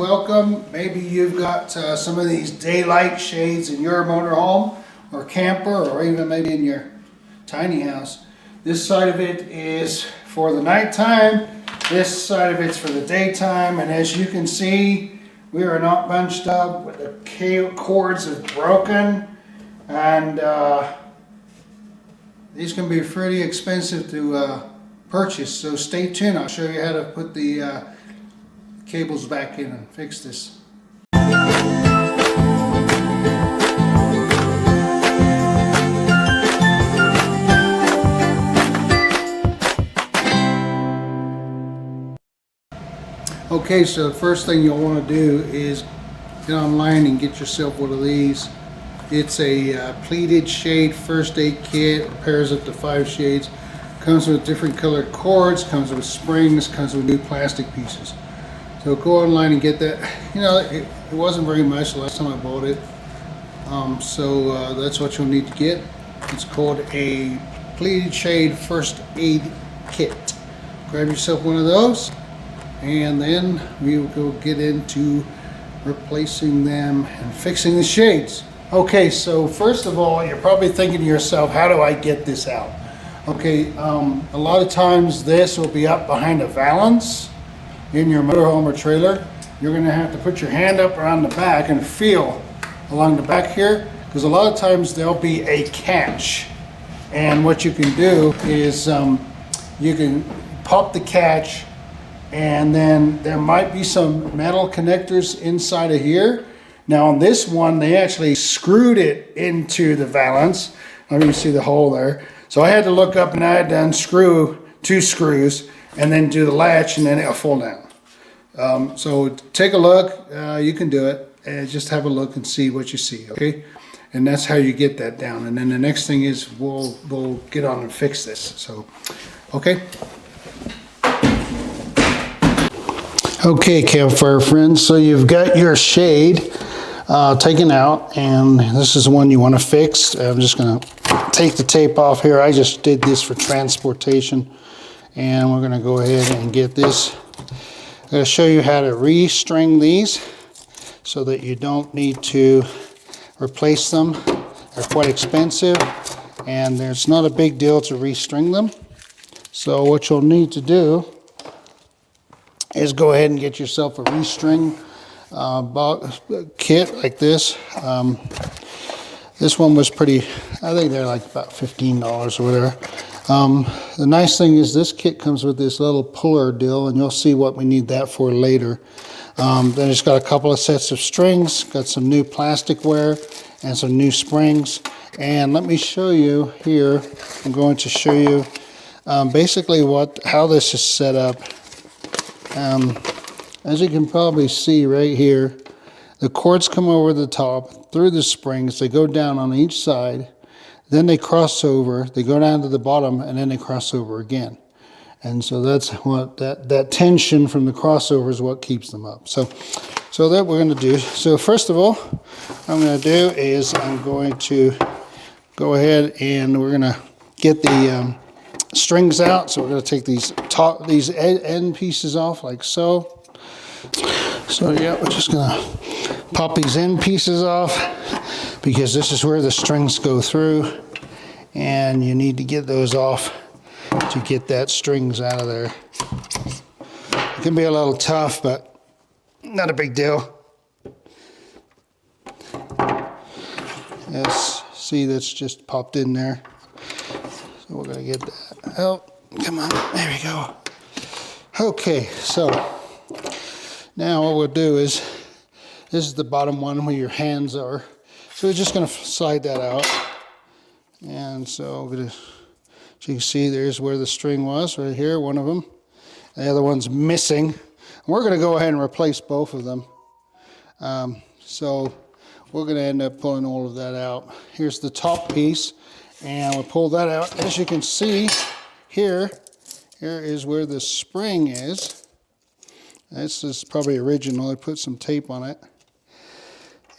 Welcome. Maybe you've got some of these daylight shades in your motorhome or camper, or even maybe in your tiny house. This side of it is for the nighttime. This side of it's for the daytime. And as you can see, we are not bunched up. With the cords have broken, and these can be pretty expensive to purchase. So stay tuned. I'll show you how to put the cables back in and fix this. Okay, so the first thing you'll want to do is get online and get yourself one of these. It's a pleated shade first aid kit. Repairs up to 5 shades. Comes with different colored cords, comes with springs, comes with new plastic pieces. So go online and get that. You know, it wasn't very much the last time I bought it. So that's what you'll need to get. It's called a pleated shade first aid kit. Grab yourself one of those, and then we will go get into replacing them and fixing the shades. Okay, so first of all, you're probably thinking to yourself, how do I get this out? Okay, a lot of times this will be up behind a valance in your motorhome or trailer. You're going to have to put your hand up around the back and feel along the back here, because a lot of times there'll be a catch. And what you can do is you can pop the catch, and then there might be some metal connectors inside of here. Now on this one, they actually screwed it into the valance. I mean, you see the hole there. So I had to look up, and I had to unscrew 2 screws and then do the latch, and then it'll fall down. So take a look. You can do it, and just have a look and see what you see. Okay, and that's how you get that down. And then the next thing is we'll get on and fix this. So, okay. Okay, campfire friends. So you've got your shade taken out, and this is the one you want to fix. I'm just going to take the tape off here. I just did this for transportation. And we're going to go ahead and get this. I'm going to show you how to restring these so that you don't need to replace them. They're quite expensive, and it's not a big deal to restring them. So what you'll need to do is go ahead and get yourself a restring kit like this. This one was pretty, I think they're like about $15 or whatever. The nice thing is this kit comes with this little puller deal, and you'll see what we need that for later. Then it's got a couple of sets of strings, got some new plastic wear, and some new springs. And let me show you here. I'm going to show you basically how this is set up. As you can probably see right here, the cords come over the top through the springs. They go down on each side. Then they cross over, they go down to the bottom, and then they cross over again. And so that's what that tension from the crossover is what keeps them up. So that we're going to do. So first of all, what I'm going to do is I'm going to go ahead and we're going to get the strings out. So we're going to take these end pieces off like so. So yeah, we're just going to pop these end pieces off, because this is where the strings go through, and you need to get those off to get that strings out of there. It can be a little tough, but not a big deal. Yes, see, that's just popped in there. So we're gonna get that out. Come on, there we go. Okay, so now what we'll do is, this is the bottom one where your hands are. So we're just going to slide that out. And so, as you can see, there's where the string was, right here, one of them. The other one's missing. And we're going to go ahead and replace both of them. So we're going to end up pulling all of that out. Here's the top piece, and we'll pull that out. As you can see, here is where the spring is. This is probably original. I put some tape on it.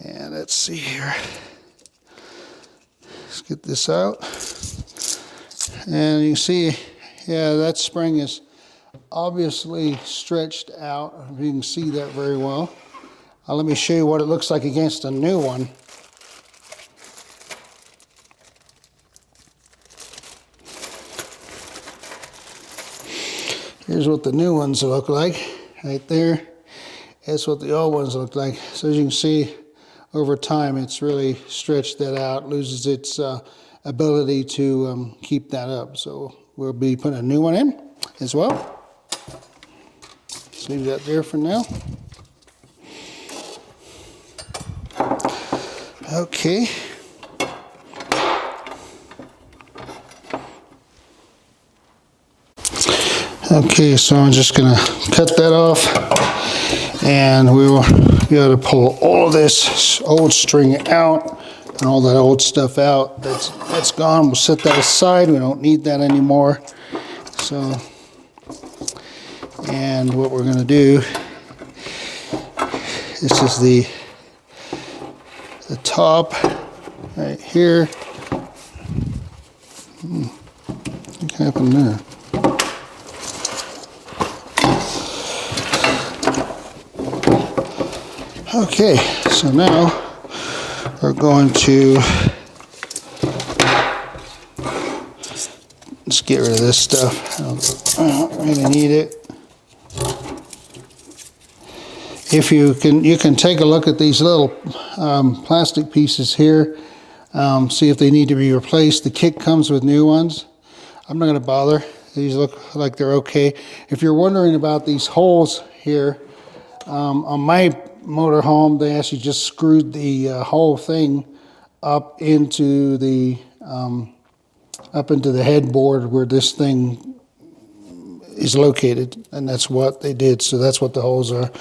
And let's see here. Let's get this out. And you see, yeah, that spring is obviously stretched out. You can see that very well. Let me show you what it looks like against a new one. Here's what the new ones look like right there. That's what the old ones look like. So as you can see, over time it's really stretched that out, loses its ability to keep that up. So we'll be putting a new one in as well. Just leave that there for now. Okay. Okay, so I'm just gonna cut that off, and we will be able to pull all of this old string out and all that old stuff out. That's gone. We'll set that aside. We don't need that anymore. So, and what we're gonna do, this is the top right here. What happened there? Okay, so now we're going to just get rid of this stuff. I don't really need it. If you can take a look at these little plastic pieces here, see if they need to be replaced. The kit comes with new ones. I'm not going to bother. These look like they're okay. If you're wondering about these holes here, on my motorhome, they actually just screwed the whole thing up into the headboard where this thing is located, and that's what they did. So that's what the holes are.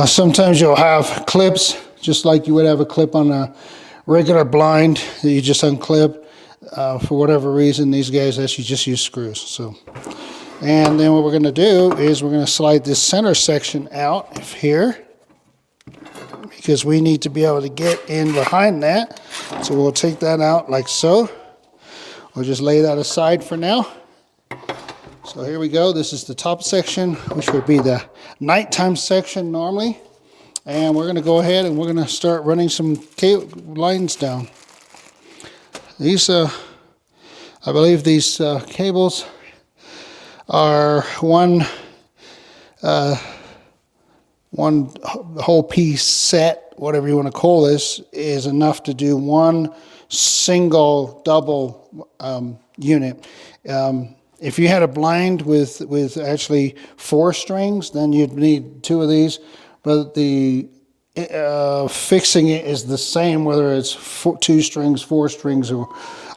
Sometimes you'll have clips, just like you would have a clip on a regular blind that you just unclip. For whatever reason, these guys actually just use screws. So, and then what we're going to do is we're going to slide this center section out of here, because we need to be able to get in behind that. So we'll take that out like so. We'll just lay that aside for now. So here we go. This is the top section, which would be the nighttime section normally. And we're going to go ahead and we're going to start running some lines down. These, I believe these cables are one whole piece set, whatever you want to call this, is enough to do one single double unit. If you had a blind with actually 4 strings, then you'd need 2 of these. But the fixing it is the same, whether it's 2 strings, 4 strings, or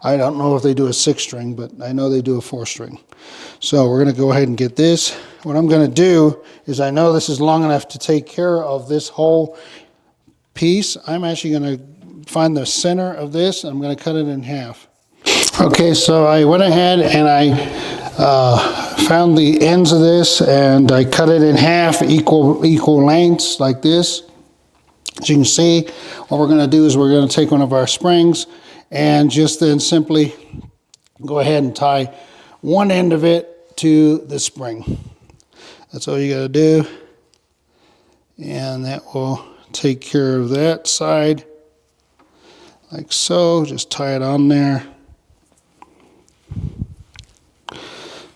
I don't know if they do a 6 string, but I know they do a 4 string. So we're going to go ahead and get this. What I'm going to do is, I know this is long enough to take care of this whole piece. I'm actually going to find the center of this. I'm going to cut it in half. Okay, so I went ahead and I found the ends of this, and I cut it in half, equal lengths like this. As you can see, what we're going to do is we're going to take one of our springs and just then simply go ahead and tie one end of it to the spring. That's all you got to do, and that will take care of that side like so. Just tie it on there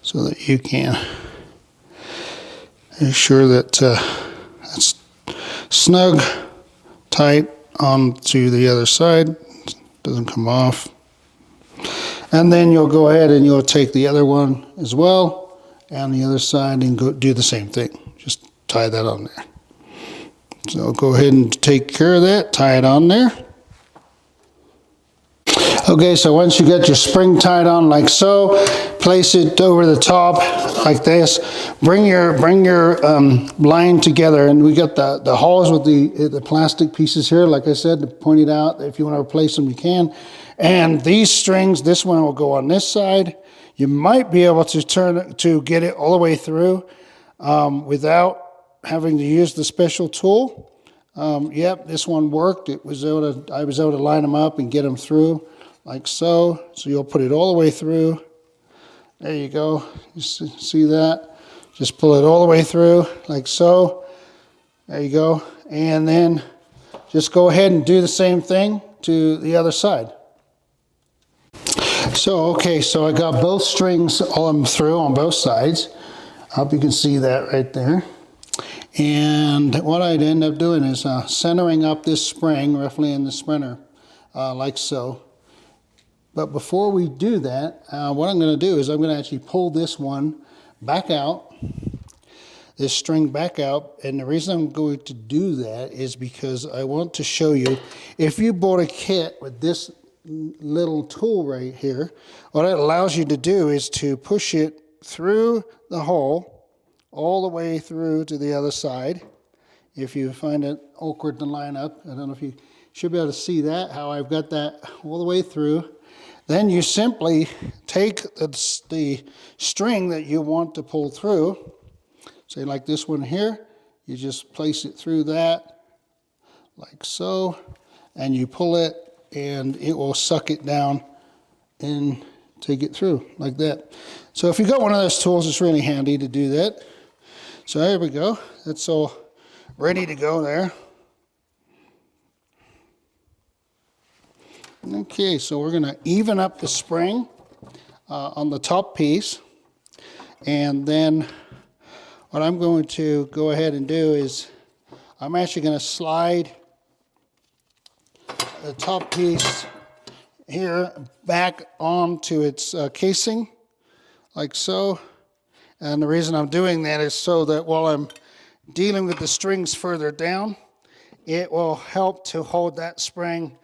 so that you can make sure that that's snug, tight onto the other side, doesn't come off. And then you'll go ahead and you'll take the other one as well and the other side and go do the same thing. Just tie that on there. So go ahead and take care of that, tie it on there. Okay, so once you get your spring tied on like so, place it over the top like this. Bring your line together, and we got the holes with the plastic pieces here. Like I said, pointed out. If you want to replace them, you can. And these strings, this one will go on this side. You might be able to get it all the way through without having to use the special tool. Yep, this one worked. I was able to line them up and get them through like so. So you'll put it all the way through. There you go. You see that? Just pull it all the way through like so. There you go. And then just go ahead and do the same thing to the other side. So, okay, so I got both strings on through on both sides. I hope you can see that right there. And what I'd end up doing is centering up this spring roughly in the sprinter, like so. But before we do that, what I'm going to do is I'm going to actually pull this one back out, this string back out. And the reason I'm going to do that is because I want to show you, if you bought a kit with this little tool right here, what it allows you to do is to push it through the hole all the way through to the other side. If you find it awkward to line up, I don't know if you should be able to see that, how I've got that all the way through. Then you simply take the string that you want to pull through, say like this one here, you just place it through that, like so, and you pull it, and it will suck it down and take it through, like that. So if you got one of those tools, it's really handy to do that. So there we go, that's all ready to go there. Okay, so we're going to even up the spring on the top piece, and then what I'm going to go ahead and do is I'm actually going to slide the top piece here back onto its casing, like so. And the reason I'm doing that is so that while I'm dealing with the strings further down, it will help to hold that spring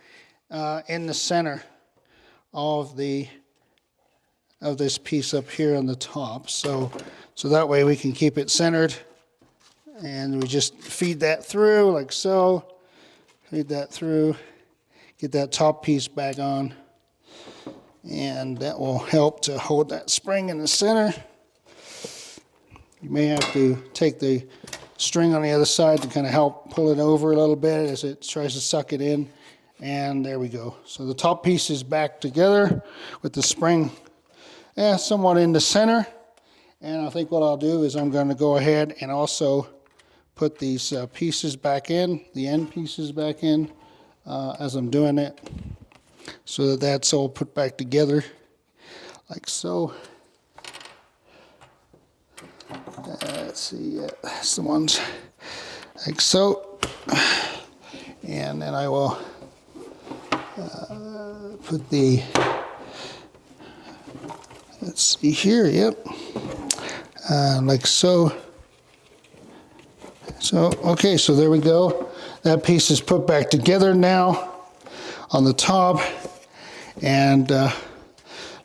in the center of this piece up here on the top. So that way we can keep it centered, and we just feed that through like so. Feed that through, get that top piece back on, and that will help to hold that spring in the center. You may have to take the string on the other side to kind of help pull it over a little bit as it tries to suck it in. And there we go. So the top piece is back together with the spring somewhat in the center. And I think what I'll do is I'm going to go ahead and also put these pieces back in, the end pieces back in as I'm doing it, so that that's all put back together like so. Let's see, that's the ones like so. And then I will put the, let's see here, yep, like so. So, okay, so there we go. That piece is put back together now on the top, and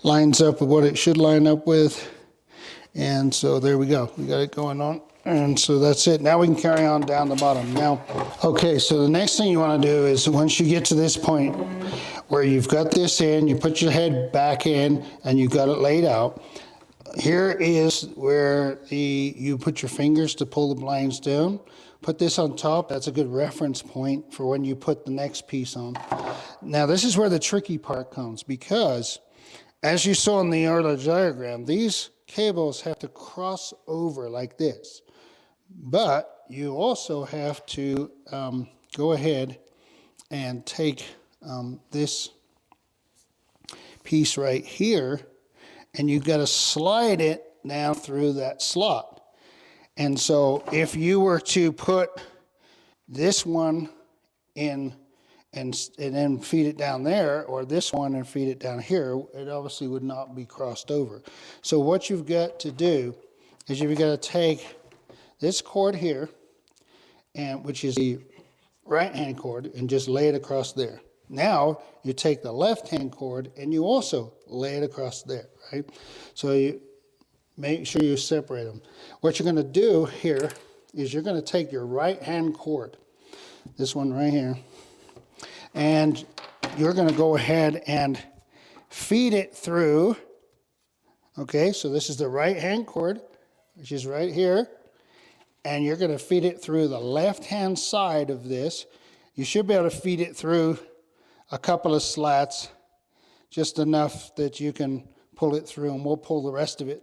lines up with what it should line up with. And so there we go. We got it going on. And so that's it. Now we can carry on down the bottom. Now, okay, so the next thing you want to do is once you get to this point where you've got this in, you put your head back in and you've got it laid out. Here is where you put your fingers to pull the blinds down. Put this on top. That's a good reference point for when you put the next piece on. Now, this is where the tricky part comes, because as you saw in the earlier diagram, these cables have to cross over like this. But you also have to go ahead and take this piece right here, and you've got to slide it down through that slot. And so if you were to put this one in and then feed it down there, or this one and feed it down here, it obviously would not be crossed over. So what you've got to do is you've got to take this cord here, and which is the right-hand cord, and just lay it across there. Now you take the left-hand cord and you also lay it across there, right? So you make sure you separate them. What you're going to do here is you're going to take your right-hand cord, this one right here, and you're going to go ahead and feed it through. Okay, so this is the right-hand cord, which is right here, and you're going to feed it through the left-hand side of this. You should be able to feed it through a couple of slats, just enough that you can pull it through, and we'll pull the rest of it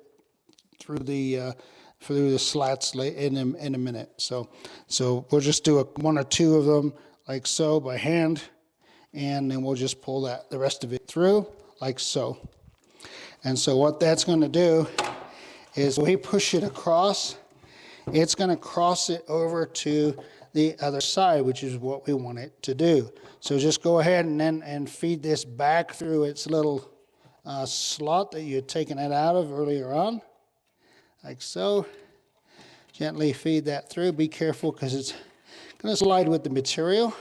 through the through the slats in a minute. So we'll just do one or two of them like so by hand, and then we'll just pull the rest of it through like so. And so what that's going to do is when we push it across, it's going to cross it over to the other side, which is what we want it to do. So just go ahead and feed this back through its little slot that you had taken it out of earlier on, like so. Gently feed that through. Be careful because it's going to slide with the material,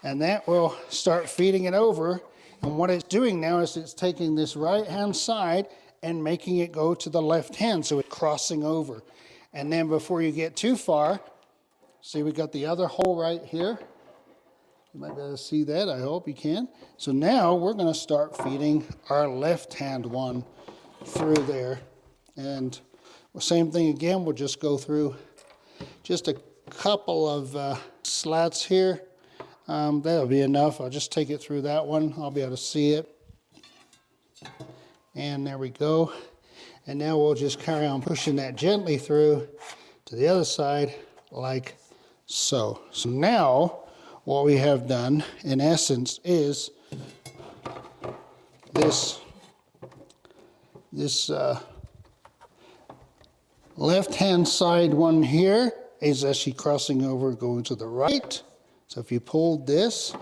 and that will start feeding it over. And what it's doing now is it's taking this right hand side and making it go to the left hand, so it's crossing over. And then before you get too far, see, we got the other hole right here. You might be able to see that. I hope you can. So now we're going to start feeding our left hand one through there. And the same thing again, we'll just go through just a couple of slats here. That'll be enough. I'll just take it through that one. I'll be able to see it. And there we go. And now we'll just carry on pushing that gently through to the other side like so. So now what we have done in essence is this left hand side one here is actually crossing over going to the right. So if you pull this,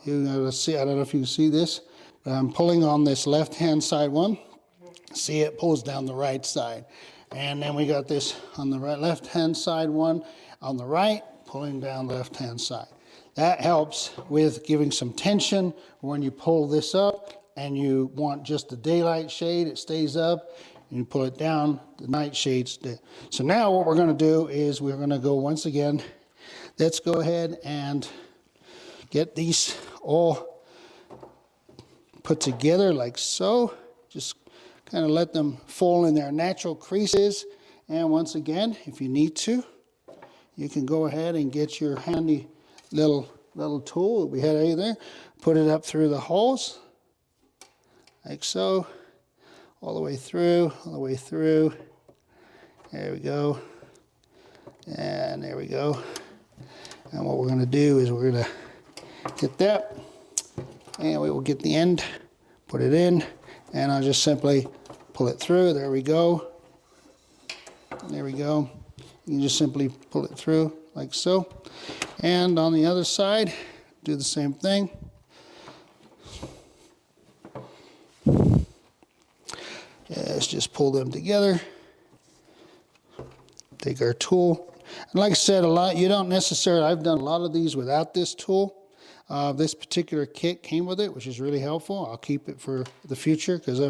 you're going to see, I don't know if you can see this, but I'm pulling on this left hand side one. See, it pulls down the right side. And then we got this on the right, left hand side one on the right, pulling down the left hand side. That helps with giving some tension when you pull this up and you want just the daylight shade, it stays up, and you pull it down, the night shades. So now what we're going to do is we're going to go once again. Let's go ahead and get these all put together like so. Just kind of let them fall in their natural creases. And once again, if you need to, you can go ahead and get your handy little tool that we had right there, put it up through the holes like so, all the way through, all the way through. There we go. And there we go. And what we're going to do is we're going to get that, and we will get the end, put it in, and I'll just simply pull it through. There we go. There we go. You can just simply pull it through like so. And on the other side, do the same thing. Let's just pull them together. Take our tool. And like I said, you don't necessarily, I've done a lot of these without this tool. This particular kit came with it, which is really helpful. I'll keep it for the future because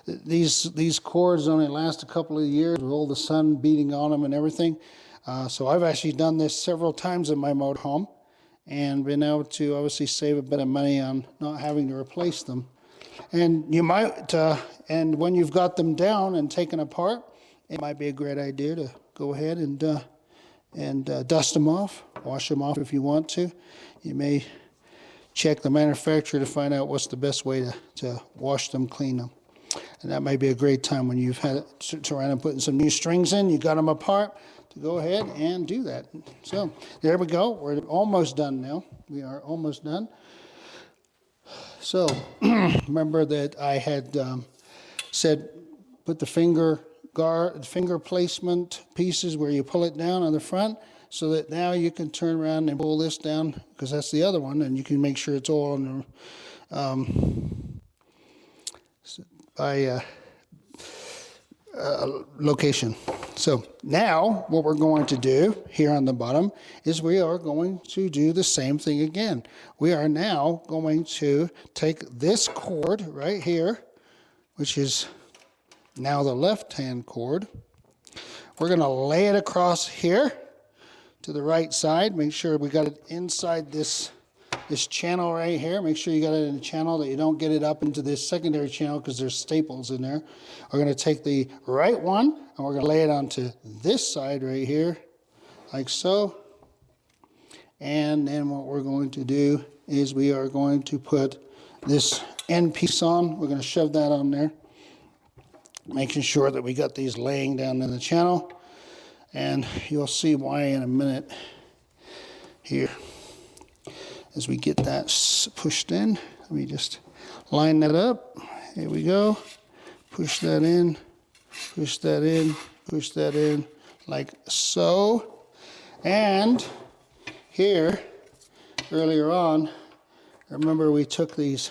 these cords only last a couple of years with all the sun beating on them and everything. So I've actually done this several times in my motorhome and been able to obviously save a bit of money on not having to replace them. And you might, and when you've got them down and taken apart, it might be a great idea to go ahead and dust them off, wash them off if you want to. You may check the manufacturer to find out what's the best way to wash them, clean them. And that might be a great time when you've had to around and putting some new strings in, you got them apart, to go ahead and do that. So there we go. We're almost done now. We are almost done. So remember that I had said put the finger placement pieces where you pull it down on the front, so that now you can turn around and pull this down, because that's the other one, and you can make sure it's all on the location. So now what we're going to do here on the bottom is we are going to do the same thing again. We are now going to take this cord right here, which is now the left-hand cord. We're going to lay it across here to the right side. Make sure we got it inside this channel right here. Make sure you got it in a channel, that you don't get it up into this secondary channel because there's staples in there. We're going to take the right one and we're going to lay it onto this side right here, like so. And then what we're going to do is we are going to put this end piece on. We're going to shove that on there. making sure that we got these laying down in the channel. And you'll see why in a minute here. As we get that pushed in, let me just line that up. Here we go. Push that in, push that in, push that in, like so. And here, earlier on, remember we took these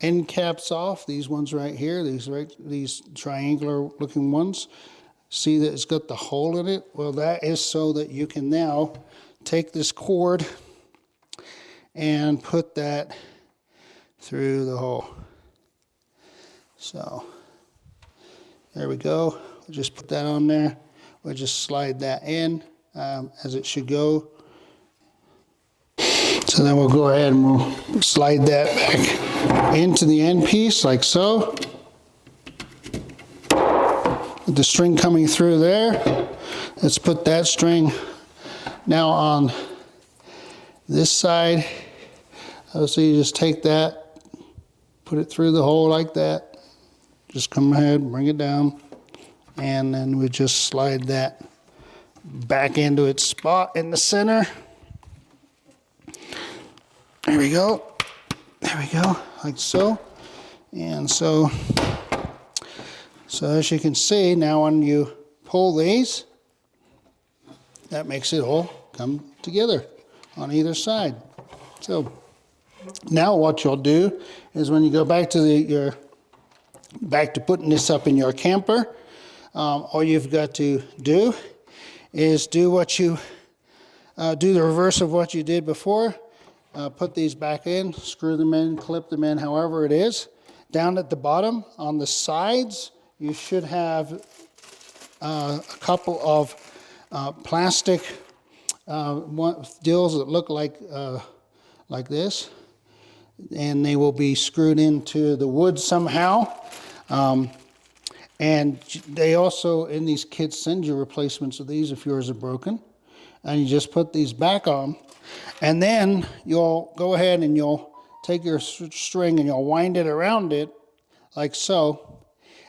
end caps off, these ones right here, these triangular looking ones. See that it's got the hole in it? Well, that is so that you can now take this cord and put that through the hole. So there we go. We'll just put that on there. We'll just slide that in as it should go. So then we'll go ahead and we'll slide that back into the end piece like so. With the string coming through there. Let's put that string now on this side. So you just take that, put it through the hole like that. Just come ahead, bring it down, and then we just slide that back into its spot in the center. There we go. There we go, like so. And so as you can see, now when you pull these, that makes it all come together on either side. So now what you'll do is when you go back to back to putting this up in your camper, all you've got to do is do the reverse of what you did before. Put these back in, screw them in, clip them in, however it is. Down at the bottom on the sides, you should have a couple of plastic deals that look like this, and they will be screwed into the wood somehow. And they also, in these kits, send you replacements of these if yours are broken. And you just put these back on, and then you'll go ahead and you'll take your string and you'll wind it around it like so.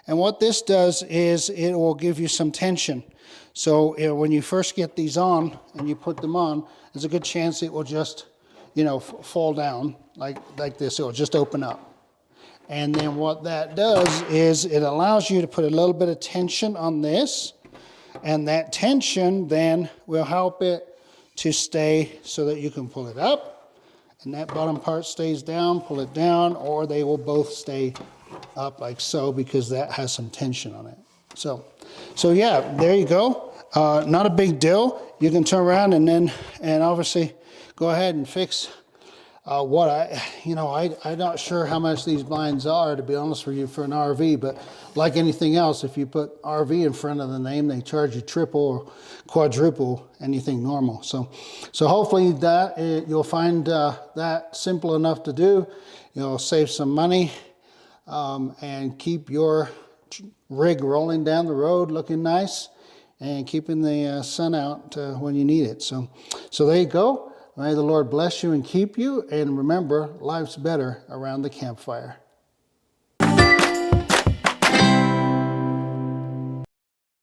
And what this does is it will give you some tension. So when you first get these on and you put them on, there's a good chance it will just, fall down like this. It will just open up. And then what that does is it allows you to put a little bit of tension on this, and that tension then will help it to stay so that you can pull it up, and that bottom part stays down, pull it down, or they will both stay up like so because that has some tension on it. So yeah, there you go. Not a big deal. You can turn around and obviously go ahead and fix I'm not sure how much these blinds are, to be honest with you, for an RV, but like anything else, if you put RV in front of the name, they charge you triple or quadruple anything normal. So hopefully that you'll find that simple enough to do. You'll save some money and keep your rig rolling down the road looking nice and keeping the sun out when you need it. So there you go. May the Lord bless you and keep you. And remember, life's better around the campfire.